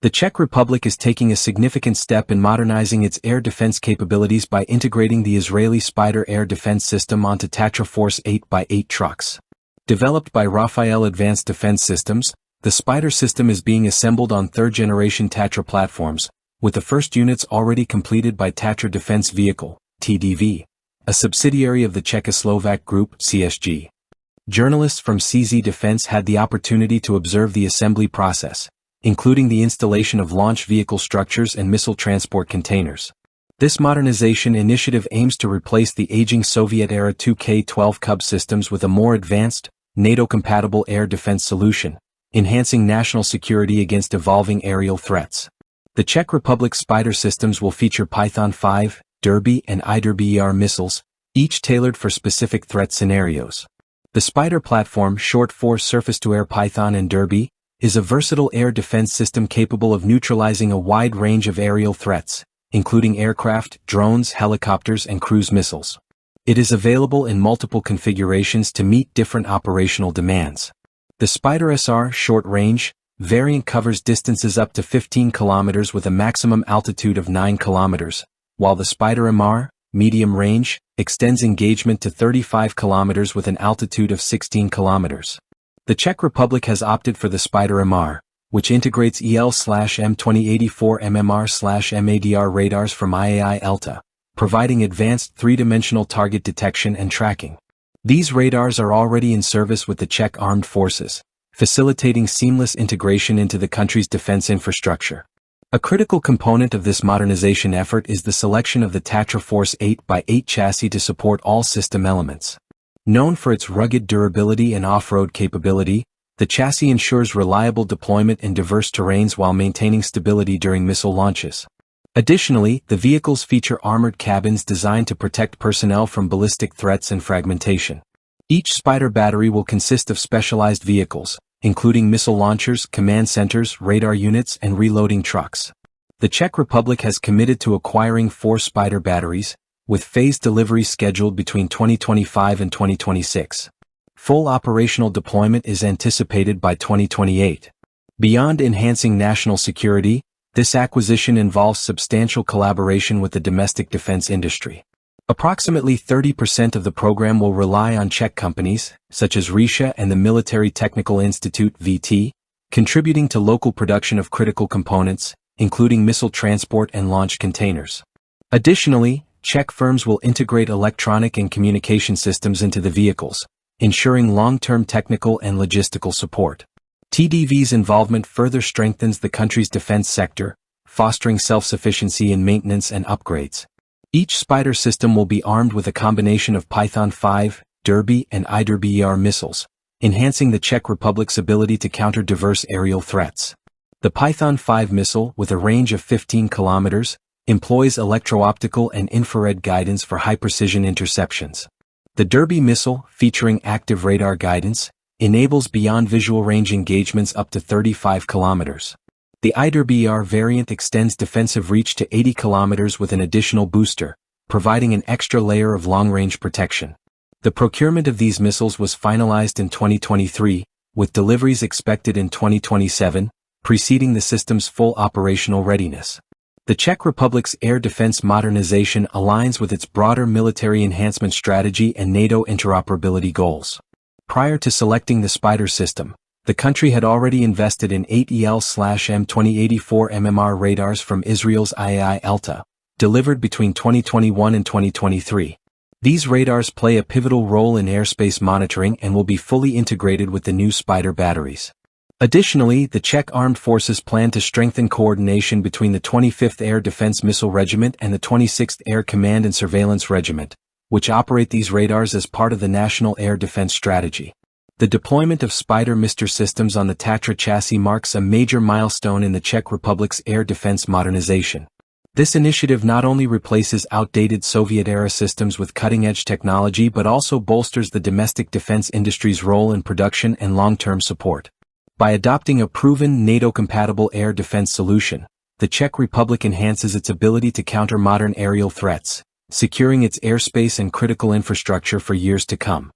The Czech Republic is taking a significant step in modernizing its air defense capabilities by integrating the Israeli Spyder air defense system onto Tatra Force 8x8 trucks. Developed by Rafael Advanced Defense Systems, the Spyder system is being assembled on third-generation Tatra platforms, with the first units already completed by Tatra Defense Vehicle, TDV, a subsidiary of the Czechoslovak Group, CSG. Journalists from CZ Defense had the opportunity to observe the assembly process, including the installation of launch vehicle structures and missile transport containers. This modernization initiative aims to replace the aging Soviet-era 2K-12 Cub systems with a more advanced, NATO-compatible air defense solution, enhancing national security against evolving aerial threats. The Czech Republic Spyder systems will feature Python 5, Derby and IDER missiles, each tailored for specific threat scenarios. The Spyder platform, short for Surface-to-Air Python and Derby, is a versatile air defense system capable of neutralizing a wide range of aerial threats, including aircraft, drones, helicopters, and cruise missiles. It is available in multiple configurations to meet different operational demands. The Spyder SR short-range variant covers distances up to 15 kilometers with a maximum altitude of 9 kilometers, while the Spyder MR medium range extends engagement to 35 kilometers with an altitude of 16 kilometers. The Czech Republic has opted for the Spyder MR, which integrates EL/M2084 MMR/MADR radars from IAI ELTA, providing advanced three-dimensional target detection and tracking. These radars are already in service with the Czech Armed Forces, facilitating seamless integration into the country's defense infrastructure. A critical component of this modernization effort is the selection of the Tatra Force 8x8 chassis to support all system elements. Known for its rugged durability and off-road capability, the chassis ensures reliable deployment in diverse terrains while maintaining stability during missile launches. Additionally, the vehicles feature armored cabins designed to protect personnel from ballistic threats and fragmentation. Each Spyder battery will consist of specialized vehicles, including missile launchers, command centers, radar units, and reloading trucks. The Czech Republic has committed to acquiring 4 Spyder batteries, with phased deliveries scheduled between 2025 and 2026. Full operational deployment is anticipated by 2028. Beyond enhancing national security, this acquisition involves substantial collaboration with the domestic defense industry. Approximately 30% of the program will rely on Czech companies, such as Risha and the Military Technical Institute (VT), contributing to local production of critical components, including missile transport and launch containers. Additionally, Czech firms will integrate electronic and communication systems into the vehicles, ensuring long-term technical and logistical support. TDV's involvement further strengthens the country's defense sector, fostering self-sufficiency in maintenance and upgrades. Each Spyder system will be armed with a combination of Python 5, Derby, and IDER missiles, enhancing the Czech Republic's ability to counter diverse aerial threats. The Python 5 missile, with a range of 15 kilometers, employs electro-optical and infrared guidance for high-precision interceptions. The Derby missile, featuring active radar guidance, enables beyond visual range engagements up to 35 kilometers. The IDER variant extends defensive reach to 80 kilometers with an additional booster, providing an extra layer of long-range protection. The procurement of these missiles was finalized in 2023, with deliveries expected in 2027, preceding the system's full operational readiness. The Czech Republic's air defense modernization aligns with its broader military enhancement strategy and NATO interoperability goals. Prior to selecting the Spyder system, the country had already invested in 8 EL/M2084 MMR radars from Israel's IAI ELTA, delivered between 2021 and 2023. These radars play a pivotal role in airspace monitoring and will be fully integrated with the new Spyder batteries. Additionally, the Czech Armed Forces plan to strengthen coordination between the 25th Air Defense Missile Regiment and the 26th Air Command and Surveillance Regiment, which operate these radars as part of the National Air Defense Strategy. The deployment of Spyder Mister systems on the Tatra chassis marks a major milestone in the Czech Republic's air defense modernization. This initiative not only replaces outdated Soviet-era systems with cutting-edge technology but also bolsters the domestic defense industry's role in production and long-term support. By adopting a proven NATO-compatible air defense solution, the Czech Republic enhances its ability to counter modern aerial threats, securing its airspace and critical infrastructure for years to come.